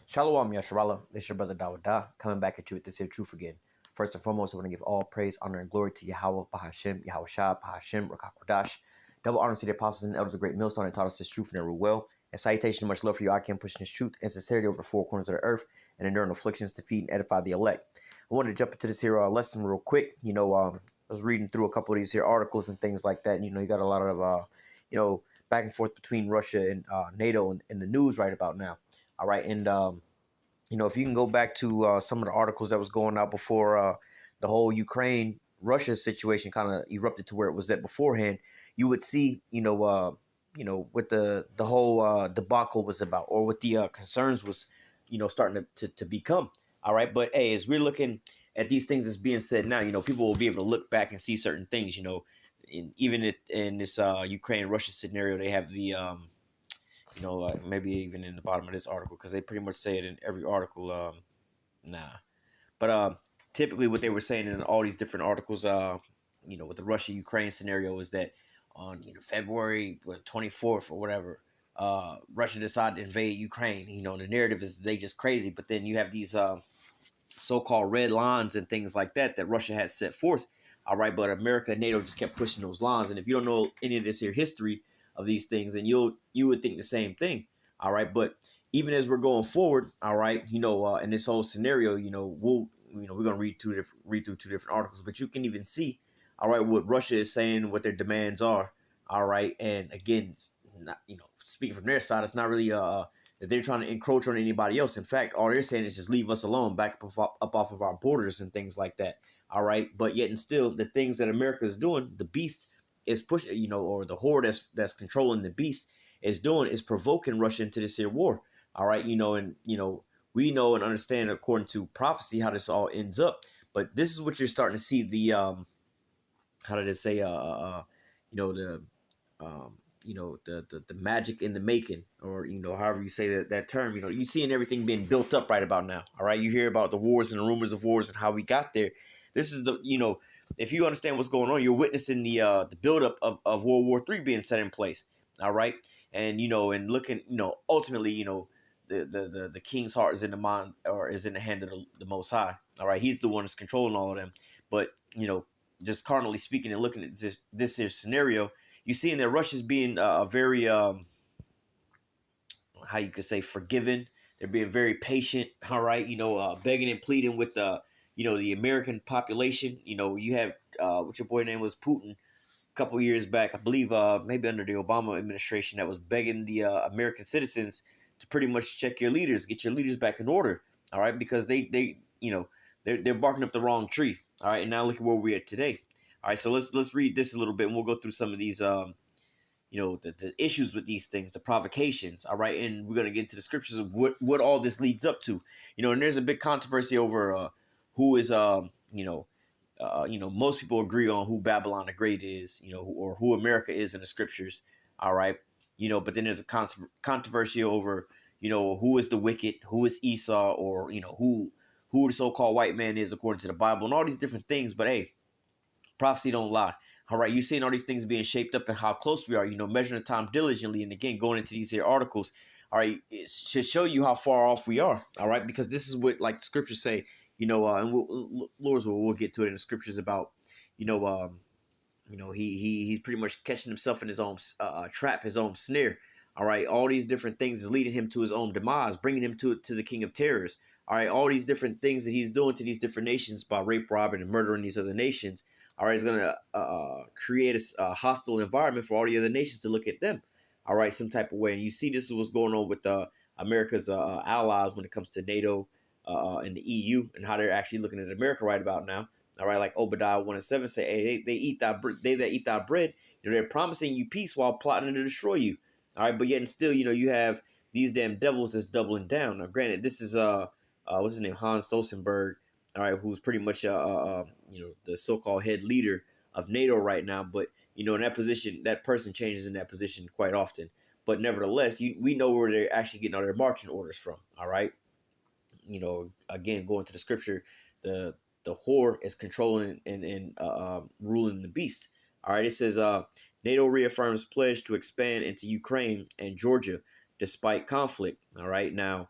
Shalom, Yasharala. This is your brother Dawada, coming back at you with this here truth again. First and foremost, I want to give all praise, honor, and glory to Yahweh, Bahashem, Yahweh Shah, Bahashem, Rakakwadash. Double honor to the apostles and elders of great millstone that taught us this truth and every well. And salutation and much love for you, I can pushing this truth and sincerity over the four corners of the earth and enduring afflictions to feed and edify the elect. I wanted to jump into this here lesson real quick. I was reading through a couple of these here articles and things like that. You got a lot of, back and forth between Russia and NATO in the news right about now. All right, and if you can go back to some of the articles that was going out before the whole Ukraine Russia situation kind of erupted to where it was at beforehand, you would see, what the whole debacle was about, or what the concerns was, starting to become. All right, but hey, as we're looking at these things that's being said now, people will be able to look back and see certain things. Even in this Ukraine Russia scenario, they have the like maybe even in the bottom of this article, because they pretty much say it in every article. But typically what they were saying in all these different articles, with the Russia-Ukraine scenario, is that on February 24th or whatever, Russia decided to invade Ukraine. The narrative is they just crazy, but then you have these so-called red lines and things like that Russia has set forth. All right, but America and NATO just kept pushing those lines, and if you don't know any of this here history of these things, and you would think the same thing. All right, but even as we're going forward, all right, in this whole scenario, we're gonna read through two different articles, but you can even see, all right, what Russia is saying, what their demands are, all right, and again, not, speaking from their side, it's not really that they're trying to encroach on anybody else. In fact, all they're saying is just leave us alone, back up off of our borders and things like that. All right, but yet and still, the things that America is doing, the beast is pushing, or the horde that's controlling the beast is doing, is provoking Russia into this here war. All right, and we know and understand according to prophecy how this all ends up. But this is what you're starting to see, the how did it say the the magic in the making, or however you say that term. You seeing everything being built up right about now. All right, you hear about the wars and the rumors of wars and how we got there. This is the if you understand what's going on, you're witnessing the buildup of World War III being set in place. All right, and and looking, ultimately, the king's heart is in the mind, or is in the hand of the Most High. All right, he's the one that's controlling all of them. But just carnally speaking and looking at this here scenario, you see in there Russia's being very how you could say forgiving. They're being very patient. All right, begging and pleading with the American population. You have what your boy name was, Putin, a couple years back, I believe, maybe under the Obama administration, that was begging the American citizens to pretty much check your leaders, get your leaders back in order. All right, because they're barking up the wrong tree. All right, and now look at where we're at today. All right, so let's read this a little bit, and we'll go through some of these the issues with these things, the provocations. All right, and we're gonna get into the scriptures of what all this leads up to. And there's a big controversy over who is most people agree on who Babylon the Great is, or who America is in the scriptures. All right, but then there's a controversy over who is the wicked, who is Esau, or who the so-called white man is according to the Bible, and all these different things. But hey, prophecy don't lie. All right, you're seeing all these things being shaped up and how close we are, measuring the time diligently. And again, going into these here articles, all right, it should show you how far off we are. All right, because this is what, like, the scriptures say, and we'll get to it in the scriptures about, he's pretty much catching himself in his own trap, his own snare. All right, all these different things is leading him to his own demise, bringing him to the king of terrors. All right, all these different things that he's doing to these different nations by rape, robbing, and murdering these other nations. All right, it's going to create a hostile environment for all the other nations to look at them. All right, some type of way. And you see this is what's going on with America's allies when it comes to NATO and the EU, and how they're actually looking at America right about now. All right, like Obadiah 1:7 say, hey, they that eat thy bread, they're promising you peace while plotting to destroy you. All right, but yet and still, you have these damn devils that's doubling down. Now, granted, this is what's his name, Hans Stoltenberg. All right, who's pretty much the so-called head leader of NATO right now. But in that position, that person changes in that position quite often. But nevertheless, we know where they're actually getting all their marching orders from. All right, again, going to the scripture, the whore is controlling and ruling the beast. All right, it says NATO reaffirms pledge to expand into Ukraine and Georgia despite conflict. All right, now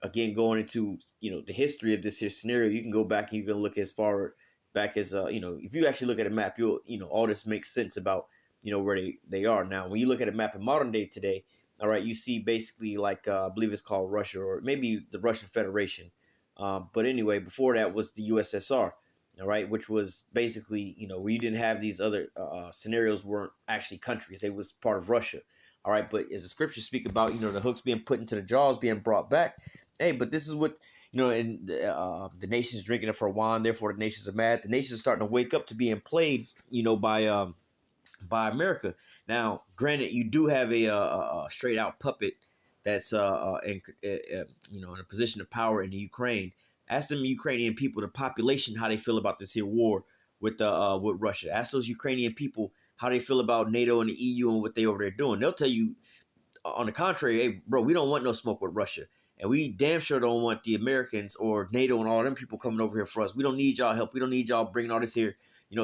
again, going into the history of this here scenario, you can go back and you can look as far back as if you actually look at a map, you'll all this makes sense about where they are now. When you look at a map in modern day today, all right, you see basically like I believe it's called Russia or maybe the Russian Federation. But anyway, before that was the USSR, all right, which was basically where you didn't have these other scenarios weren't actually countries; they was part of Russia. All right, but as the scriptures speak about, the hooks being put into the jaws, being brought back. Hey, but this is what and the nations drinking it for wine, therefore the nations are mad. The nations are starting to wake up to being played, by America. Now, granted, you do have a straight out puppet that's in a position of power in the Ukraine. Ask them Ukrainian people, the population, how they feel about this here war with Russia. Ask those Ukrainian people how they feel about NATO and the EU and what they over there doing. They'll tell you, on the contrary, hey, bro, we don't want no smoke with Russia. And we damn sure don't want the Americans or NATO and all them people coming over here for us. We don't need y'all help. We don't need y'all bringing all this here,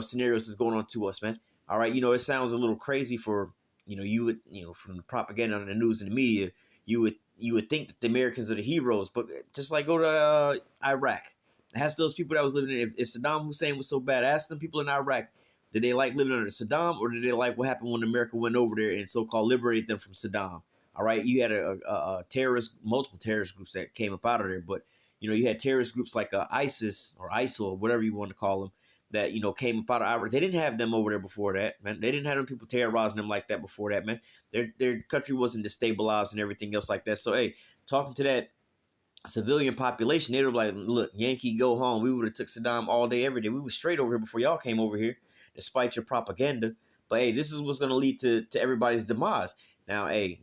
scenarios that's going on to us, man. All right, it sounds a little crazy for, you would, from the propaganda and the news and the media, you would think that the Americans are the heroes, but just like go to Iraq, ask those people that was living in. If Saddam Hussein was so bad, ask them people in Iraq, did they like living under Saddam, or did they like what happened when America went over there and so-called liberated them from Saddam? All right, you had a multiple terrorist groups that came up out of there, but you had terrorist groups like ISIS or ISIL, whatever you want to call them, that came up out of Iraq. They didn't have them over there before that, man. They didn't have them people terrorizing them like that before that, man. Their country wasn't destabilized and everything else like that. So hey, talking to that civilian population, they were like, look, Yankee, go home. We would have took Saddam all day, every day. We were straight over here before y'all came over here, despite your propaganda. But hey, this is what's going to lead to everybody's demise. Now, hey,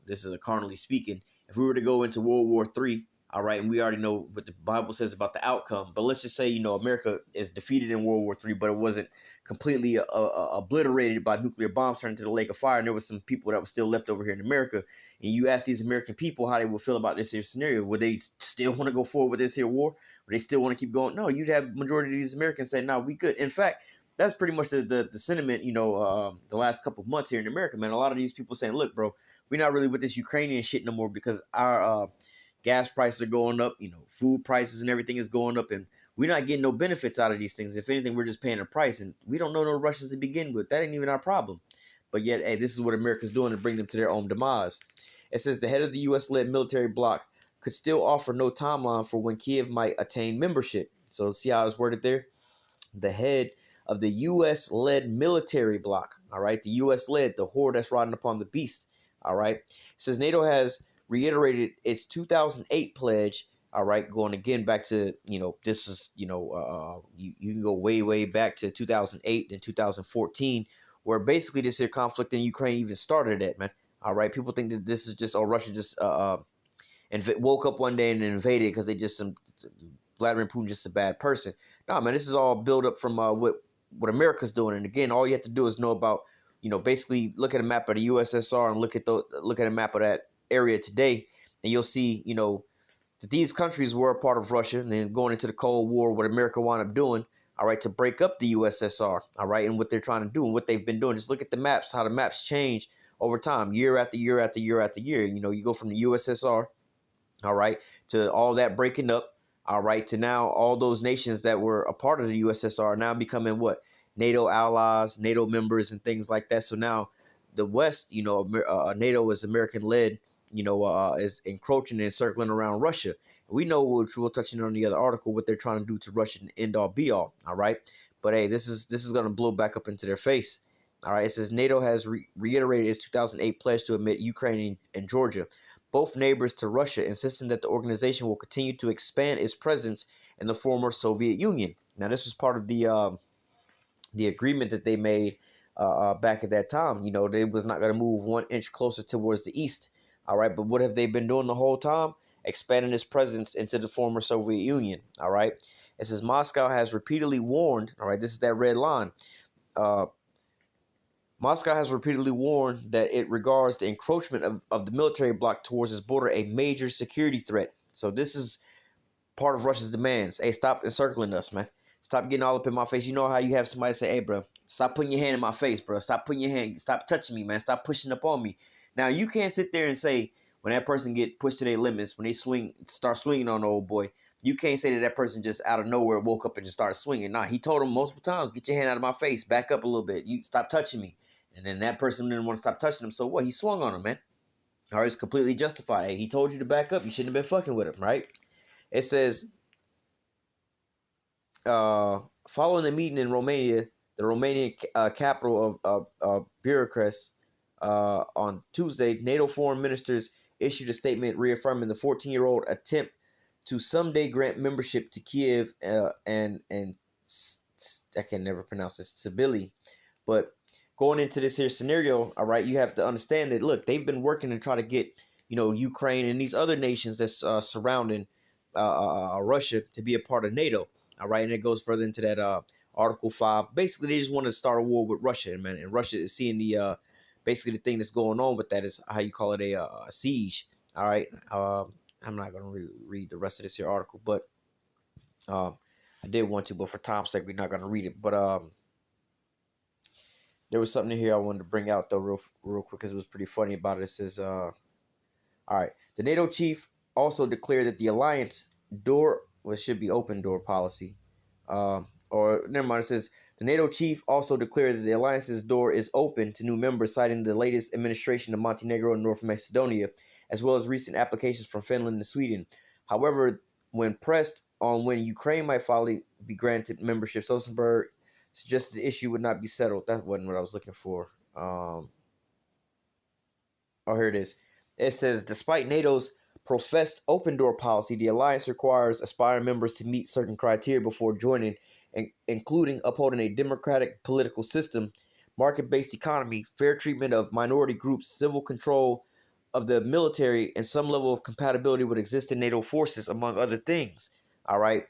this is a carnally speaking. If we were to go into World War III, all right, and we already know what the Bible says about the outcome. But let's just say, America is defeated in World War III, but it wasn't completely obliterated by nuclear bombs turned into the lake of fire. And there was some people that were still left over here in America. And you ask these American people how they would feel about this here scenario. Would they still want to go forward with this here war? Would they still want to keep going? No, you'd have majority of these Americans say, no, we good. In fact, that's pretty much the sentiment, the last couple of months here in America, man. A lot of these people saying, look, bro, we're not really with this Ukrainian shit no more because our gas prices are going up, food prices and everything is going up, and we're not getting no benefits out of these things. If anything, we're just paying a price, and we don't know no Russians to begin with. That ain't even our problem. But yet, hey, this is what America's doing to bring them to their own demise. It says the head of the U.S.-led military bloc could still offer no timeline for when Kiev might attain membership. So see how it's worded there? The head of the U.S.-led military bloc, all right? The U.S.-led, the whore that's riding upon the beast, all right? It says NATO has reiterated its 2008 pledge, all right, going again back to, this is, you can go way, way back to 2008 and 2014, where basically this here conflict in Ukraine even started at, man. All right, people think that this is just, Russia just and woke up one day and invaded because they just Vladimir Putin just a bad person. No, man, this is all built up from what America's doing. And again, all you have to do is know about, basically look at a map of the USSR and look at a map of that area today, and you'll see, that these countries were a part of Russia, and then going into the Cold War, what America wound up doing, all right, to break up the USSR, all right, and what they're trying to do and what they've been doing. Just look at the maps, how the maps change over time, year after year after year after year. You go from the USSR, all right, to all that breaking up, all right, to now all those nations that were a part of the USSR are now becoming what? NATO allies, NATO members, and things like that. So now the West, NATO is American led, is encroaching and circling around Russia. We know, which we'll touch on the other article, what they're trying to do to Russia and end all be all. All right. But hey, this is going to blow back up into their face. All right. It says NATO has reiterated its 2008 pledge to admit Ukraine and Georgia, both neighbors to Russia, insisting that the organization will continue to expand its presence in the former Soviet Union. Now, this was part of the agreement that they made back at that time. They was not going to move 1 inch closer towards the east. All right. But what have they been doing the whole time? Expanding its presence into the former Soviet Union. All right. It says Moscow has repeatedly warned. All right. This is that red line. Moscow has repeatedly warned that it regards the encroachment of the military bloc towards its border a major security threat. So this is part of Russia's demands. Hey, stop encircling us, man. Stop getting all up in my face. You know how you have somebody say, hey, bro, stop putting your hand in my face, bro. Stop putting your hand. Stop touching me, man. Stop pushing up on me. Now, you can't sit there and say, when that person get pushed to their limits, when they start swinging on the old boy, you can't say that that person just out of nowhere woke up and just started swinging. Nah, he told him multiple times, get your hand out of my face, back up a little bit, you stop touching me. And then that person didn't want to stop touching him, so what? He swung on him, man. All right, it's completely justified. Hey, he told you to back up, you shouldn't have been fucking with him, right? It says, following the meeting in Romania, the Romanian capital of Bucharest, on Tuesday, NATO foreign ministers issued a statement reaffirming the 14-year-old attempt to someday grant membership to Kiev and I can never pronounce this, Sibili. But going into this here scenario, all right, you have to understand that, look, they've been working to try to get, Ukraine and these other nations that's surrounding Russia to be a part of NATO. All right, and it goes further into that Article 5. Basically, they just want to start a war with Russia, man. And Russia is seeing the basically the thing that's going on with that is how you call it a siege. All right, I'm not going to read the rest of this here article, but I did want to, but for time's sake, we're not going to read it. But there was something here I wanted to bring out though, real quick, because it was pretty funny about it. It says, all right, the NATO chief also declared that the alliance door, well, it should be open door policy. Or never mind, it says the NATO chief also declared that the alliance's door is open to new members, citing the latest administration of Montenegro and North Macedonia, as well as recent applications from Finland and Sweden. However, when pressed on when Ukraine might finally be granted membership, Stoltenberg suggested the issue would not be settled. That wasn't what I was looking for. Oh, here it is. It says, despite NATO's professed open door policy, the alliance requires aspiring members to meet certain criteria before joining, including upholding a democratic political system, market-based economy, fair treatment of minority groups, civil control of the military, and some level of compatibility with existing NATO forces, among other things. All right.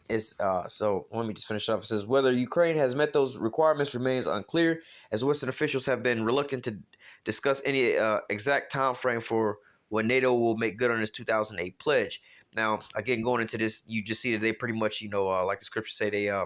So let me just finish up. It says whether Ukraine has met those requirements remains unclear, as Western officials have been reluctant to discuss any exact time frame for when NATO will make good on its 2008 pledge. Now, again, going into this, you just see that they pretty much, like the scriptures say, they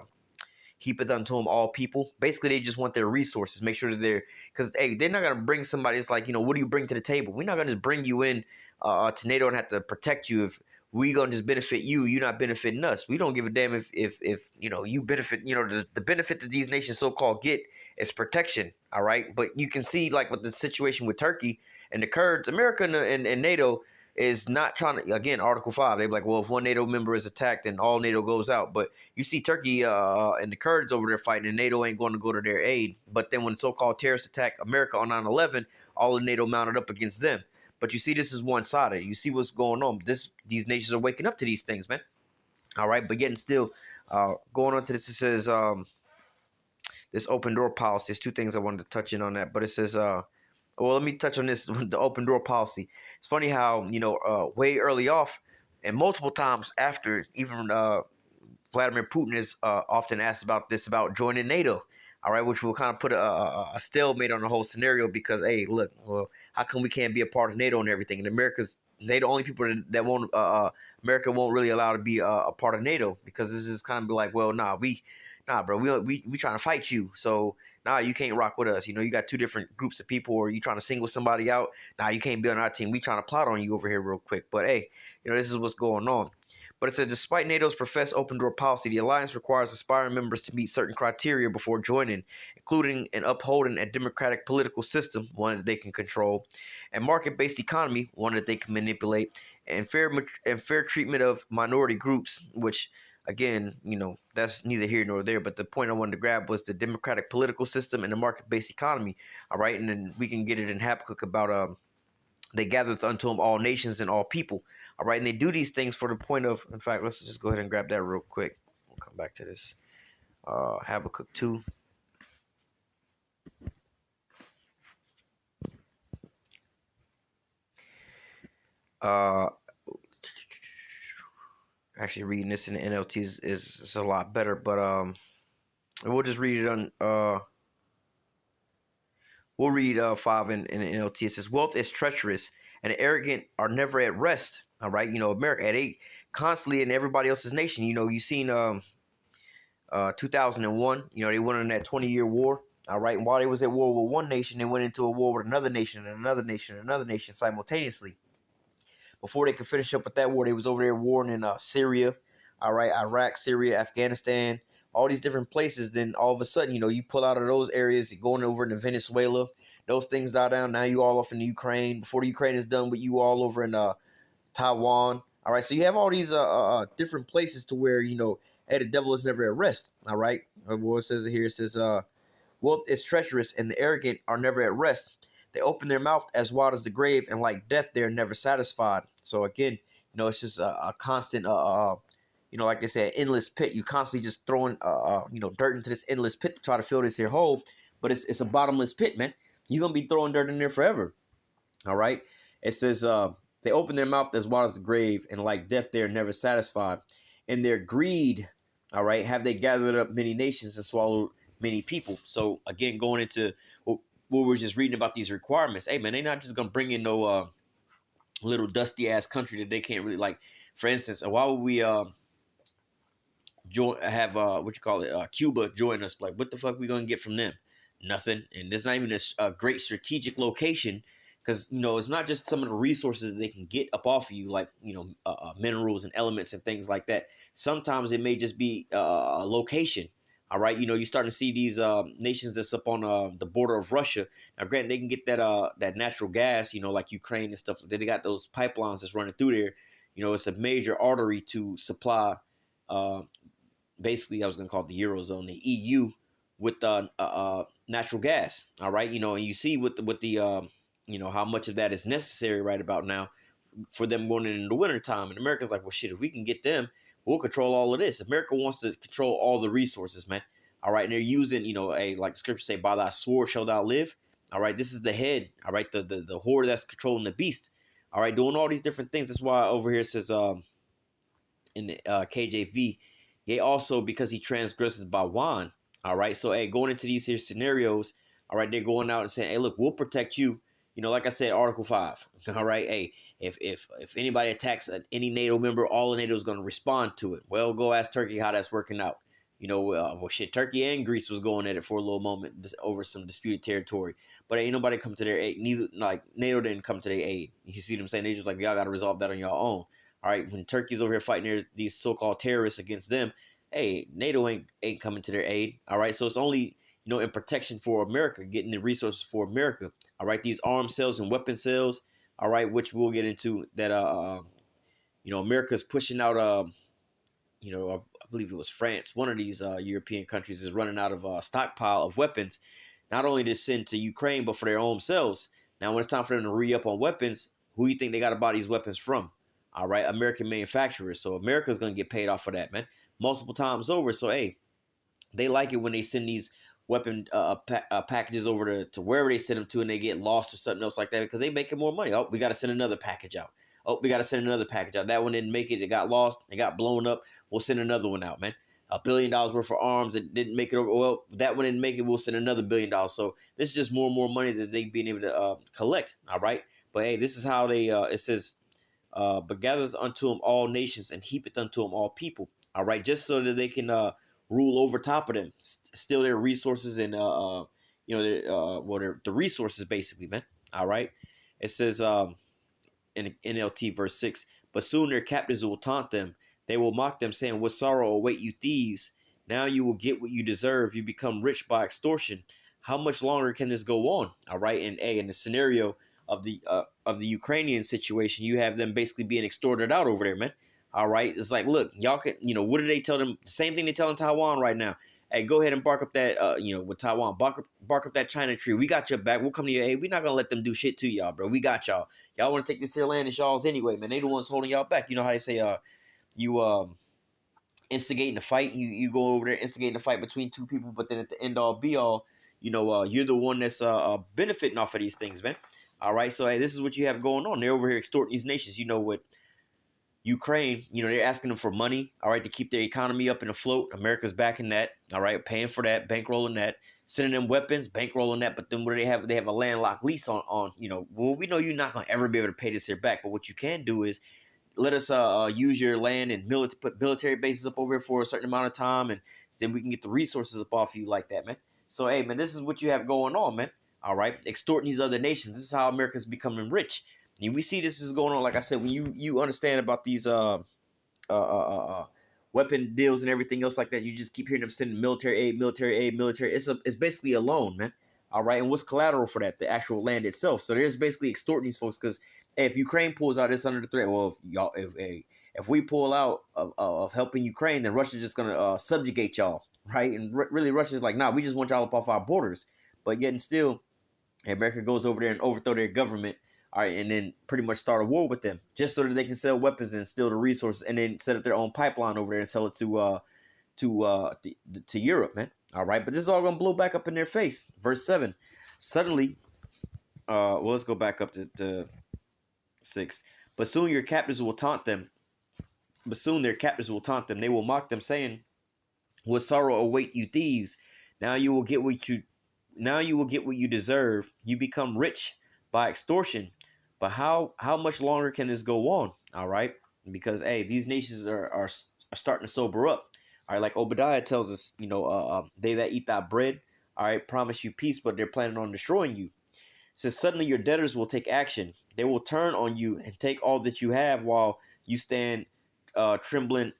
heapeth unto them all people. Basically, they just want their resources. Make sure that because hey, they're not gonna bring somebody. It's like, what do you bring to the table? We're not gonna just bring you in to NATO and have to protect you if we gonna just benefit you. You're not benefiting us. We don't give a damn if you benefit. The benefit that these nations so called get is protection. All right, but you can see like with the situation with Turkey and the Kurds, America and NATO is not trying to, again, Article 5, they're like, well, if one NATO member is attacked, then all NATO goes out. But you see Turkey and the Kurds over there fighting, and NATO ain't going to go to their aid. But then when so-called terrorists attack America on 9/11, all of NATO mounted up against them. But you see, this is one-sided. You see what's going on. These nations are waking up to these things, man. All right, but getting still, going on to this, it says this open door policy. There's two things I wanted to touch in on that, but it says, well, let me touch on this, the open door policy. It's funny how, way early off and multiple times after, even Vladimir Putin is often asked about joining NATO, all right, which will kind of put a stalemate on the whole scenario because, hey, look, well, how come we can't be a part of NATO and everything? And they the only people that won't, America won't really allow to be a part of NATO because this is kind of like, well, nah, bro, we trying to fight you, so nah, you can't rock with us. You got two different groups of people, or you trying to single somebody out. Nah, you can't be on our team. We trying to plot on you over here real quick. But hey, this is what's going on. But it said, despite NATO's professed open door policy, the alliance requires aspiring members to meet certain criteria before joining, including and upholding a democratic political system, one that they can control, and market-based economy, one that they can manipulate, and fair treatment of minority groups, which, again, that's neither here nor there. But the point I wanted to grab was the democratic political system and the market-based economy. All right, and then we can get it in Habakkuk about they gathereth unto them all nations and all people. All right, and they do these things for the point of, in fact, let's just go ahead and grab that real quick. We'll come back to this. Habakkuk 2. Actually, reading this in the NLT is a lot better, but we'll just read it on. We'll read 5 in the NLT. It says, wealth is treacherous, and the arrogant are never at rest. All right, America, they constantly in everybody else's nation. You seen 2001. They went on that 20-year war. All right, and while they was at war with one nation, they went into a war with another nation and another nation and another nation simultaneously. Before they could finish up with that war, they was over there warring in Syria, all right, Iraq, Syria, Afghanistan, all these different places. Then all of a sudden, you pull out of those areas, you're going over into Venezuela. Those things die down. Now you all off in the Ukraine. Before the Ukraine is done, but you all over in Taiwan. All right, so you have all these different places to where hey, the devil is never at rest. All right, what it says here, it says wealth is treacherous, and the arrogant are never at rest. They open their mouth as wide as the grave, and like death, they are never satisfied. So again, it's just a constant, like they say, endless pit. You constantly just throwing, dirt into this endless pit to try to fill this here hole, but it's a bottomless pit, man. You're gonna be throwing dirt in there forever. All right. It says, they open their mouth as wide as the grave, and like death, they are never satisfied. In their greed, all right, have they gathered up many nations and swallowed many people. So again, going into what we're just reading about these requirements, hey man, they're not just gonna bring in no little dusty ass country that they can't really like. For instance, why would we have what you call it, Cuba join us? Like, what the fuck we gonna get from them? Nothing. And there's not even a great strategic location, because it's not just some of the resources that they can get up off of you, like minerals and elements and things like that. Sometimes it may just be a location. All right, you're starting to see these nations that's up on the border of Russia. Now, granted, they can get that natural gas, like Ukraine and stuff. They got those pipelines that's running through there. It's a major artery to supply. Basically, I was going to call it the Eurozone, the EU, with natural gas. All right, and you see with the how much of that is necessary right about now for them going in the wintertime. And America's like, well, shit, if we can get them, we'll control all of this. America wants to control all the resources, man. All right, and they're using, like the scripture say, by thy sword shalt thou live. All right, this is the head. All right, the horde that's controlling the beast. All right, doing all these different things. That's why over here it says in the KJV, yea, also because he transgresses by wine. All right, so hey, going into these here scenarios, all right, they're going out and saying, hey, look, we'll protect you. Like I said, Article 5. All right, hey, if anybody attacks any NATO member, all of NATO is going to respond to it. Well, go ask Turkey how that's working out. Well, shit, Turkey and Greece was going at it for a little moment over some disputed territory, but ain't nobody come to their aid. Neither, like, NATO didn't come to their aid. You see what I'm saying? They just like, y'all got to resolve that on your own. All right, when Turkey's over here fighting these so-called terrorists against them, hey, NATO ain't coming to their aid. All right, so it's only in protection for America, getting the resources for America. All right, these arms sales and weapon sales. All right, which we'll get into that. America's pushing out. I believe it was France. One of these European countries is running out of a stockpile of weapons, not only to send to Ukraine but for their own selves. Now, when it's time for them to re-up on weapons, who do you think they got to buy these weapons from? All right, American manufacturers. So America's gonna get paid off for that, man, multiple times over. So hey, they like it when they send these weapon packages over to wherever they send them to, and they get lost or something else like that, because they making more money. Oh, we got to send another package out. Oh, we got to send another package out. That one didn't make it. It got lost. It got blown up. We'll send another one out, man. $1 billion worth of arms that didn't make it over. Well, that one didn't make it. We'll send another $1 billion. So this is just more and more money that they've been able to collect. All right. But hey, this is how they, it says, but gathereth unto them all nations and heapeth unto them all people. All right. Just so that they can rule over top of them, steal their resources and the resources basically, man. All right. It says in NLT verse 6, but soon their captives will taunt them. They will mock them, saying, what sorrow await you thieves? Now you will get what you deserve. You become rich by extortion. How much longer can this go on? All right. And in the scenario of the Ukrainian situation, you have them basically being extorted out over there, man. All right. It's like, look, y'all can, what do they tell them? The same thing they tell in Taiwan right now. Hey, go ahead and bark up that, with Taiwan, bark up that China tree. We got your back. We'll come to your aid. We're not going to let them do shit to y'all, bro. We got y'all. Y'all want to take this here land, it's y'all's anyway, man. They the ones holding y'all back. You know how they say, you instigating the fight. You go over there instigating the fight between two people, but then at the end all be all, you're the one that's benefiting off of these things, man. All right. So, hey, this is what you have going on. They're over here extorting these nations. What Ukraine, they're asking them for money, all right, to keep their economy up and afloat. America's backing that, all right, paying for that, bankrolling that, sending them weapons, bankrolling that. But then what do they have? They have a landlocked lease on well, we know you're not going to ever be able to pay this here back. But what you can do is let us use your land and put military bases up over here for a certain amount of time, and then we can get the resources up off you like that, man. So hey man, this is what you have going on, man. All right, extorting these other nations. This is how America's becoming rich. And we see this is going on. Like I said, when you understand about these uh, uh, uh, weapon deals and everything else like that. You just keep hearing them sending military aid, military aid, military. It's basically a loan, man. All right, and what's collateral for that? The actual land itself. So there's basically extorting these folks because if Ukraine pulls out, it's under the threat. Well, if we pull out of helping Ukraine, then Russia's just gonna subjugate y'all, right? And really, Russia's like, nah, we just want y'all up off our borders. But yet and still, America goes over there and overthrow their government, all right, and then pretty much start a war with them just so that they can sell weapons and steal the resources, and then set up their own pipeline over there and sell it to Europe, man. All right, but this is all gonna blow back up in their face. Verse 7. Suddenly, well, let's go back up to 6. But soon your captors will taunt them. But soon their captors will taunt them. They will mock them, saying, "What sorrow await you, thieves? Now you will get what you now you will get what you deserve. You become rich by extortion. But how much longer can this go on?" All right, because hey, these nations are starting to sober up. All right, like Obadiah tells us, they that eat that bread, all right, promise you peace, but they're planning on destroying you. It says suddenly your debtors will take action. They will turn on you and take all that you have while you stand trembling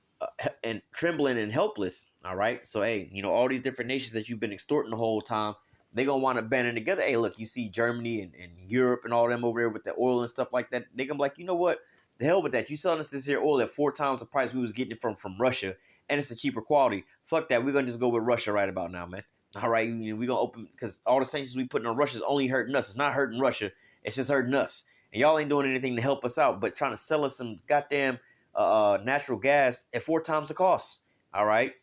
and helpless. All right. So hey, all these different nations that you've been extorting the whole time, they're gonna want to banding together. Hey, look, you see Germany and Europe and all them over there with the oil and stuff like that. They gonna be like, you know what? The hell with that. You selling us this here oil at 4 times the price we was getting it from Russia, and it's a cheaper quality. Fuck that. We're gonna just go with Russia right about now, man. All right, we're gonna open because all the sanctions we putting on Russia is only hurting us. It's not hurting Russia. It's just hurting us. And y'all ain't doing anything to help us out, but trying to sell us some goddamn natural gas at 4 times the cost. All right.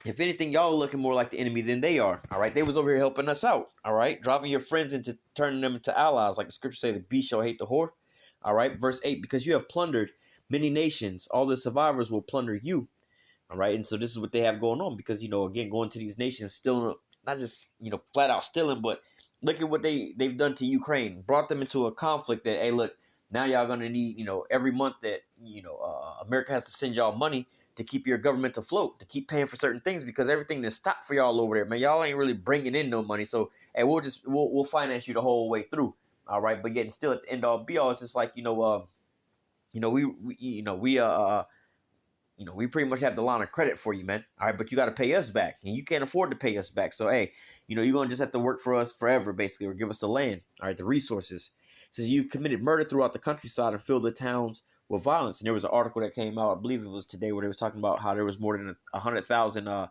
If anything, y'all are looking more like the enemy than they are. All right. They was over here helping us out. All right. Driving your friends into turning them into allies. Like the scripture say, the beast shall hate the whore. All right. Verse 8, because you have plundered many nations, all the survivors will plunder you. All right. And so this is what they have going on because, again, going to these nations, stealing, not just, flat out stealing, but look at what they've done to Ukraine, brought them into a conflict that, hey, look, now y'all going to need, every month that, America has to send y'all money to keep your government afloat, to keep paying for certain things because everything is stopped for y'all over there, man. Y'all ain't really bringing in no money. So, hey, we'll finance you the whole way through. All right. But yet and still at the end all be all, it's just like, we pretty much have the line of credit for you, man. All right, but you got to pay us back, and you can't afford to pay us back. So, hey, you're gonna just have to work for us forever, basically, or give us the land, all right, the resources. It says you committed murder throughout the countryside and filled the towns with violence. And there was an article that came out, I believe it was today, where they were talking about how there was more than 100,000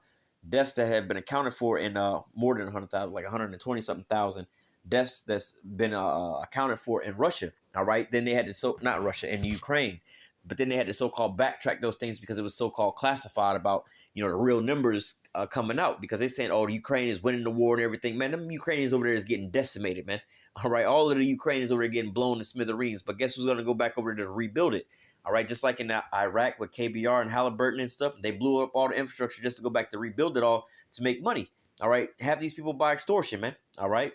deaths that had been accounted for, and more than 100,000, like 120 something thousand deaths that's been accounted for in Russia. All right, then they had to not Russia, in Ukraine. But then they had to so-called backtrack those things because it was so-called classified about, the real numbers coming out because they're saying, oh, the Ukraine is winning the war and everything. Man, them Ukrainians over there is getting decimated, man. All right, all of the Ukrainians over there getting blown to smithereens. But guess who's going to go back over there to rebuild it? All right, just like in Iraq with KBR and Halliburton and stuff, they blew up all the infrastructure just to go back to rebuild it all to make money. All right, have these people by extortion, man. All right.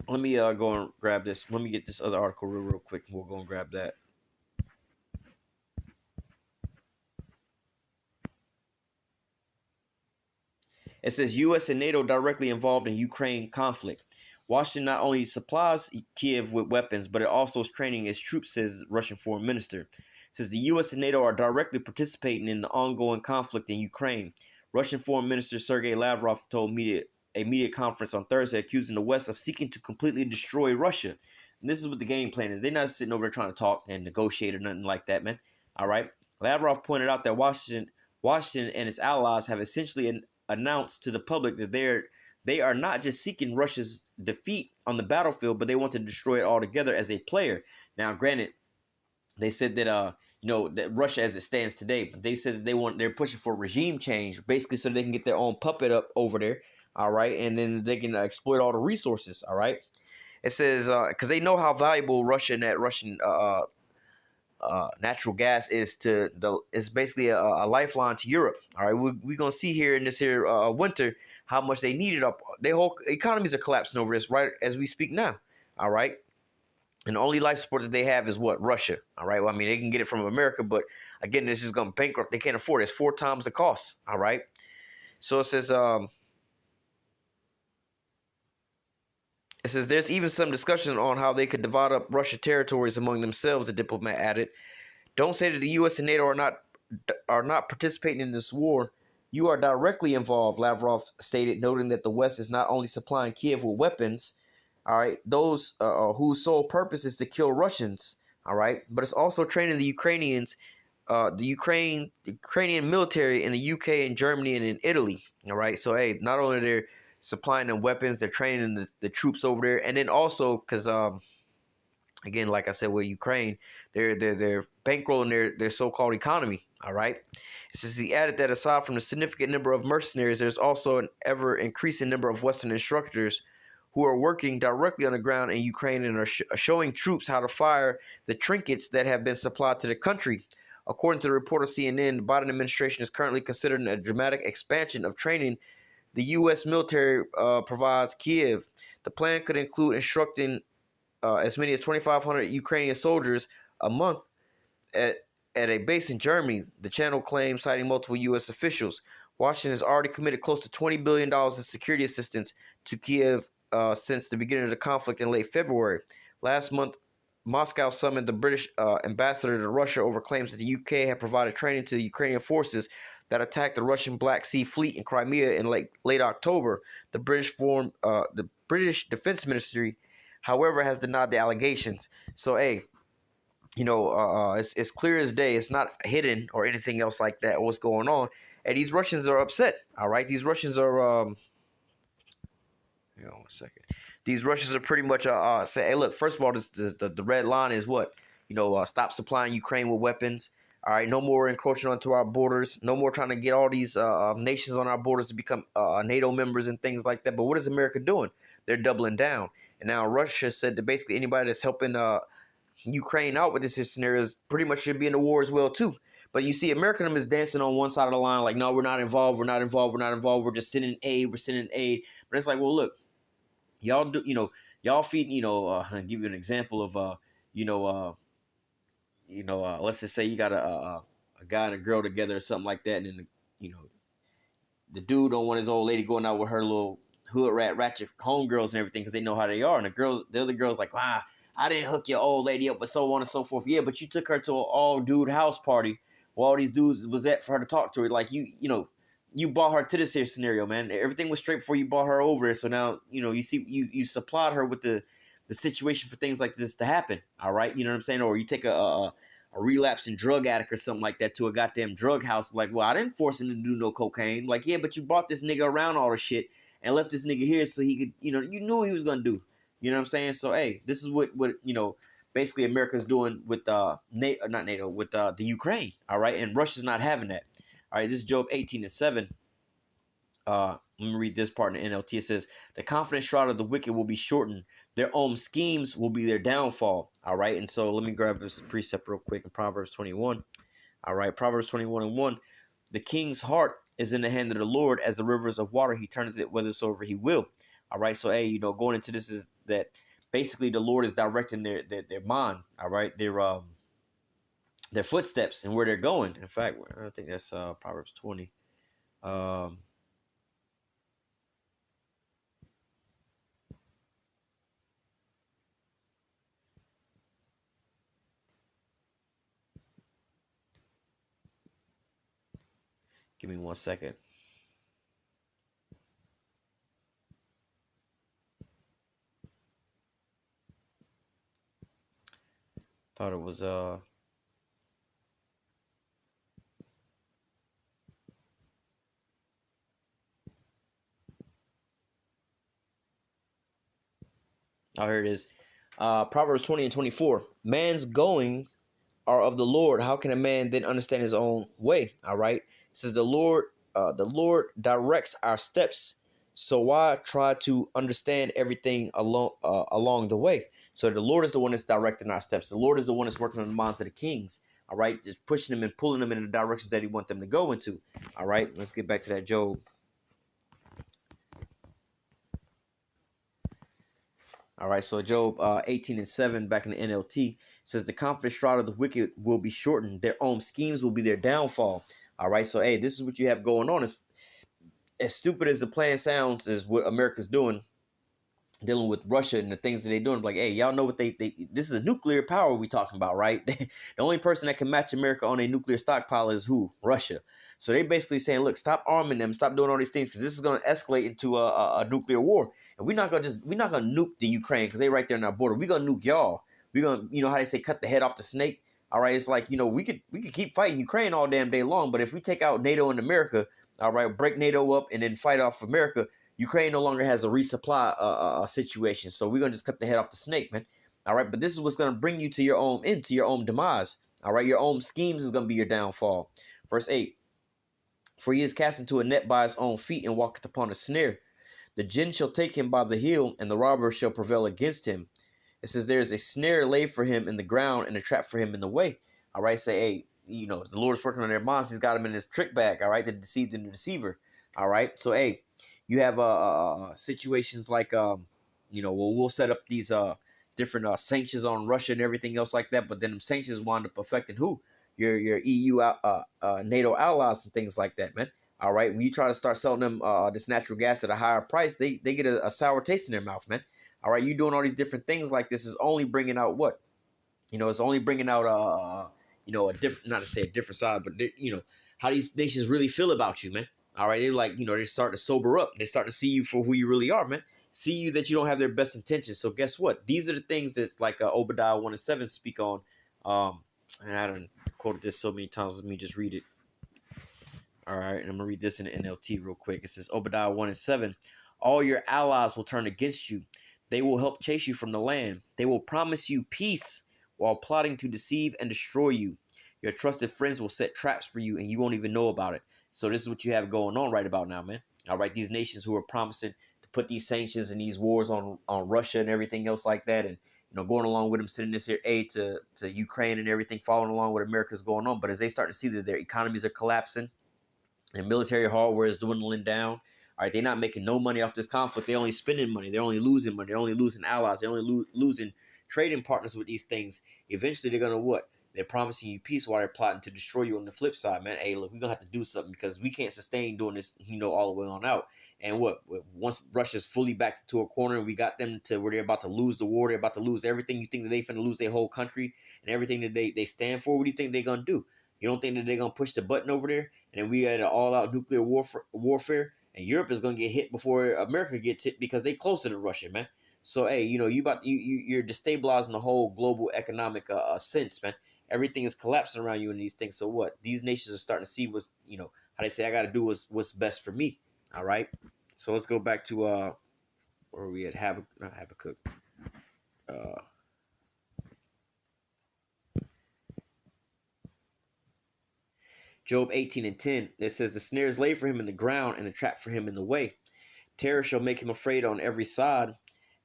Let me go and grab this. Let me get this other article real quick. We'll go and grab that. It says U.S. and NATO directly involved in Ukraine conflict. Washington not only supplies Kiev with weapons, but it also is training its troops, says Russian foreign minister. It says the U.S. and NATO are directly participating in the ongoing conflict in Ukraine. Russian foreign minister Sergei Lavrov told a media conference on Thursday, accusing the West of seeking to completely destroy Russia. And this is what the game plan is. They're not sitting over there trying to talk and negotiate or nothing like that, man. All right. Lavrov pointed out that Washington and its allies have essentially announced to the public that they are not just seeking Russia's defeat on the battlefield, but they want to destroy it altogether as a player. Now, granted, they said that that Russia as it stands today, but they said that they're pushing for regime change, basically so they can get their own puppet up over there. All right, and then they can exploit all the resources. All right, it says because they know how valuable Russia and that Russian natural gas is it's basically a lifeline to Europe. All right, we're gonna see here in this here winter how much they need it up. Their whole economies are collapsing over this right as we speak now. All right, And the only life support that they have is what? Russia. All right. Well, I mean, they can get it from America, but again, this is going to bankrupt. They can't afford it. It's 4 times the cost. All right. So it says there's even some discussion on how they could divide up Russia territories among themselves. The diplomat added, "Don't say that the U.S. and NATO are not participating in this war. You are directly involved," Lavrov stated, noting that the West is not only supplying Kiev with weapons, all right, those whose sole purpose is to kill Russians, all right, but it's also training the Ukrainians, the Ukrainian military in the UK and Germany and in Italy, all right. So hey, not only they're supplying them weapons, they're training the troops over there, and then also because again, like I said, with Ukraine, they're bankrolling their so-called economy. All right. It says he added that aside from the significant number of mercenaries, there's also an ever increasing number of Western instructors who are working directly on the ground in Ukraine and are showing troops how to fire the trinkets that have been supplied to the country. According to the report of CNN, the Biden administration is currently considering a dramatic expansion of training the U.S. military provides Kiev. The plan could include instructing as many as 2,500 Ukrainian soldiers a month at, at a base in Germany, the channel claimed, citing multiple U.S. officials. Washington has already committed close to $20 billion in security assistance to Kiev since the beginning of the conflict in late February. Last month, Moscow summoned the British ambassador to Russia over claims that the UK had provided training to the Ukrainian forces that attacked the Russian Black Sea Fleet in Crimea in late October. The British Defense Ministry, however, has denied the allegations. So, hey, it's clear as day. It's not hidden or anything else like that. What's going on? And these Russians are upset. All right, these Russians are one second. These Russians are pretty much say, hey, look. First of all, the red line is what stop supplying Ukraine with weapons. All right, no more encroaching onto our borders. No more trying to get all these nations on our borders to become NATO members and things like that. But what is America doing? They're doubling down. And now Russia said that basically anybody that's helping Ukraine out with this scenario is pretty much should be in the war as well too. But you see, America is dancing on one side of the line, like, no, we're not involved, we're not involved, we're not involved, we're just sending aid, we're sending aid. But it's like, well, look, y'all do, y'all feed, I'll give you an example of, you know, let's just say you got a guy and a girl together or something like that, and then, the dude don't want his old lady going out with her little hood rat ratchet homegirls and everything because they know how they are, and the other girl's like, I didn't hook your old lady up, but so on and so forth. Yeah, but you took her to an all dude house party where all these dudes was at for her to talk to her. Like you brought her to this here scenario, man. Everything was straight before you brought her over. So now, you see, you supplied her with the situation for things like this to happen. All right. You know what I'm saying? Or you take a relapsing drug addict or something like that to a goddamn drug house. Like, well, I didn't force him to do no cocaine. Like, yeah, but you brought this nigga around all the shit and left this nigga here so he could, you knew what he was going to do. You know what I'm saying? So, hey, this is what basically America's doing with not NATO, with the Ukraine. All right. And Russia's not having that. All right. This is Job 18:7. Let me read this part in the NLT. It says, the confident shroud of the wicked will be shortened. Their own schemes will be their downfall. All right. And so let me grab this precept real quick in Proverbs 21. All right. Proverbs 21:1. The king's heart is in the hand of the Lord as the rivers of water. He turneth it whithersoever he will. All right. So, hey, going into this is that basically the Lord is directing their mind. All right. Their footsteps and where they're going. In fact, I think that's Proverbs 20. Give me 1 second. Thought it was oh, here it is. Proverbs 20:24. Man's goings are of the Lord. How can a man then understand his own way? All right. It says the Lord directs our steps. So why try to understand everything along the way? So the Lord is the one that's directing our steps. The Lord is the one that's working on the minds of the kings. All right, just pushing them and pulling them in the directions that He wants them to go into. All right, let's get back to that Job. All right, so Job 18:7 back in the NLT says the confident stride of the wicked will be shortened. Their own schemes will be their downfall. All right, so hey, this is what you have going on. As stupid as the plan sounds, is what America's doing, dealing with Russia and the things that they're doing. Like, hey, y'all know what they this is a nuclear power we talking about, right? The only person that can match America on a nuclear stockpile is who? Russia. So they basically saying, look, stop arming them, stop doing all these things, because this is going to escalate into a nuclear war. And we're not gonna nuke the Ukraine because they right there in our border. We're gonna nuke y'all. We're gonna, you know how they say, cut the head off the snake. All right, it's like, we could keep fighting Ukraine all damn day long, but if we take out NATO and America, all right, break NATO up and then fight off America, Ukraine no longer has a resupply situation. So we're gonna just cut the head off the snake, man. All right, but this is what's gonna bring you to your own end, to your own demise. All right, your own schemes is gonna be your downfall. Verse 8: For he is cast into a net by his own feet and walketh upon a snare. The gin shall take him by the heel, and the robber shall prevail against him. It says there is a snare laid for him in the ground and a trap for him in the way. All right, say, hey, the Lord's working on their minds. He's got him in his trick bag. All right, the deceived and the deceiver. All right, so hey, you have situations like well, we'll set up these different sanctions on Russia and everything else like that, but then them sanctions wind up affecting who? Your EU NATO allies and things like that, man. All right, when you try to start selling them this natural gas at a higher price, they get a sour taste in their mouth, man. All right, you doing all these different things like this is only bringing out what? It's only bringing out a different, not to say a different side, but how these nations really feel about you, man. All right, they're like, they're starting to sober up. They're starting to see you for who you really are, man. See you that you don't have their best intentions. So guess what? These are the things that's like Obadiah 1:7 speak on. And I don't quoted this so many times. Let me just read it. All right, and I'm gonna read this in the NLT real quick. It says Obadiah 1:7. All your allies will turn against you. They will help chase you from the land. They will promise you peace while plotting to deceive and destroy you. Your trusted friends will set traps for you and you won't even know about it. So this is what you have going on right about now, man. All right, these nations who are promising to put these sanctions and these wars on Russia and everything else like that, and going along with them, sending this here aid to Ukraine and everything, following along what America's going on. But as they start to see that their economies are collapsing, their military hardware is dwindling down. All right, they're not making no money off this conflict. They're only spending money. They're only losing money. They're only losing allies. They're only losing trading partners with these things. Eventually, they're gonna what? They're promising you peace while they're plotting to destroy you on the flip side, man. Hey, look, we're gonna have to do something because we can't sustain doing this, all the way on out. And once Russia's fully backed into a corner and we got them to where they're about to lose the war, they're about to lose everything. You think that they finna lose their whole country and everything that they stand for? What do you think they're gonna do? You don't think that they're gonna push the button over there, and then we had an all-out nuclear warfare, and Europe is gonna get hit before America gets hit because they closer to Russia, man. So hey, you're destabilizing the whole global economic sense, man. Everything is collapsing around you in these things. So what? These nations are starting to see what's how they say I got to do what's best for me. All right. So let's go back to where we had Habakkuk. Uh, Job 18:10. It says the snare is laid for him in the ground and the trap for him in the way. Terror shall make him afraid on every side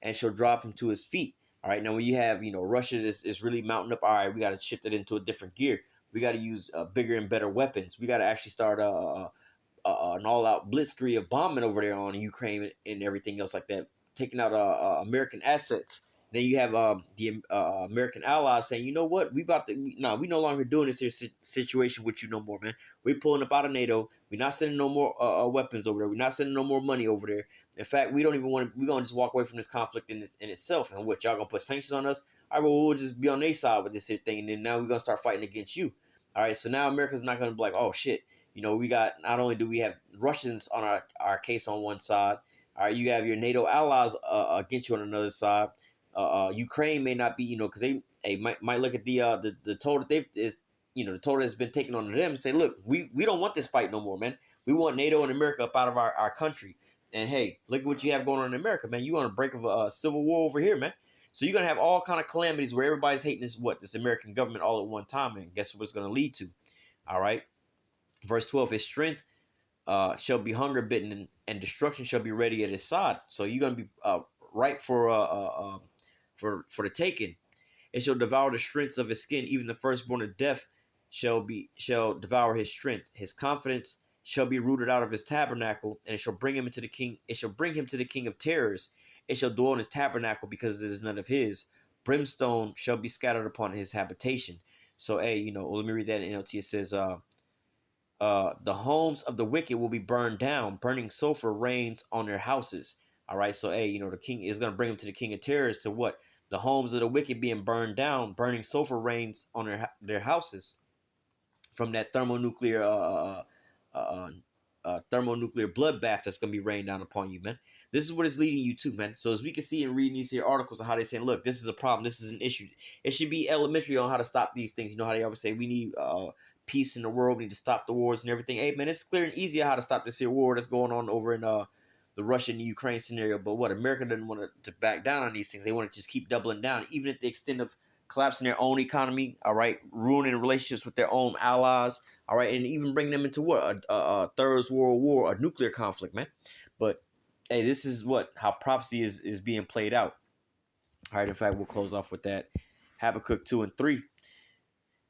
and shall drive him to his feet. All right, now when you have, Russia is really mounting up, all right, we got to shift it into a different gear. We got to use bigger and better weapons. We got to actually start an all-out blitzkrieg of bombing over there on Ukraine and everything else like that, taking out American assets. Then you have the American allies saying, you know what, we we no longer doing this here situation with you no more, man. We pulling up out of NATO. We're not sending no more weapons over there. We're not sending no more money over there. In fact, we don't even want to. We're gonna just walk away from this conflict in itself. And what, y'all gonna put sanctions on us? All right, well, we'll just be on their side with this here thing, and then now we're gonna start fighting against you. All right, so now America's not gonna be like, oh shit, we got, not only do we have Russians on our case on one side, all right, you have your NATO allies against you on another side. Ukraine may not be, because they might look at the toll that the toll that's been taken on them and say, look, we don't want this fight no more, man. We want NATO and America up out of our country. And hey, look at what you have going on in America, man. You on the brink of a civil war over here, man. So you're gonna have all kind of calamities where everybody's hating this American government all at one time, and guess what it's gonna lead to? All right. Verse 12, his strength shall be hunger bitten, and destruction shall be ready at his side. So you're gonna be ripe for the taking. It shall devour the strength of his skin, even the firstborn of death shall devour his strength. His confidence shall be rooted out of his tabernacle, and it shall bring him into the king. It shall bring him to the king of terrors. It shall dwell in his tabernacle because it is none of his. Brimstone shall be scattered upon his habitation. So, hey, let me read that in NLT. It says, the homes of the wicked will be burned down. Burning sulfur rains on their houses. All right. So, hey, the king is going to bring him to the king of terrors to what? The homes of the wicked being burned down. Burning sulfur rains on their houses from that thermonuclear bloodbath that's going to be rained down upon you, man. This is what it's leading you to, man. So as we can see in reading these here articles of how they're saying, look, this is a problem, this is an issue. It should be elementary on how to stop these things. You know how they always say we need peace in the world, we need to stop the wars and everything. Hey, man, it's clear and easy how to stop this here war that's going on over in the Russia and Ukraine scenario. But what, America doesn't want to back down on these things. They want to just keep doubling down, even at the extent of collapsing their own economy, all right, ruining relationships with their own allies, all right, and even bring them into what, a third world war, a nuclear conflict, man. But hey, this is how prophecy is being played out. All right, in fact, we'll close off with that. Habakkuk 2 and 3.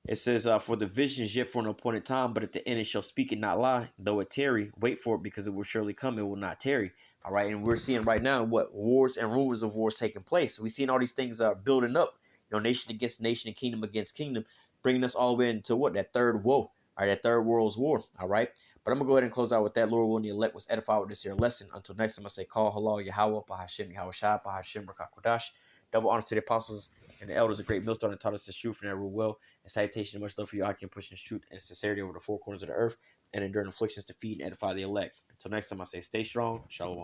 It says, for the vision is yet for an appointed time, but at the end it shall speak and not lie. Though it tarry, wait for it, because it will surely come, it will not tarry. All right, and we're seeing right now what wars and rumors of wars taking place. We're seeing all these things building up, nation against nation and kingdom against kingdom, bringing us all the way into what? That third woe, all right, that third world's war, all right? But I'm going to go ahead and close out with that. Lord willing, the elect was edified with this here lesson. Until next time, I say, call halal Yahweh, Bahashim Yahweh Shai, Bahashim Rakakwadash. Double honors to the apostles and the elders of great millstone and taught us this truth and that rule well. And salutation and much love for you. I can push this truth and sincerity over the four corners of the earth and enduring afflictions to feed and edify the elect. Until next time, I say, stay strong. Shalom.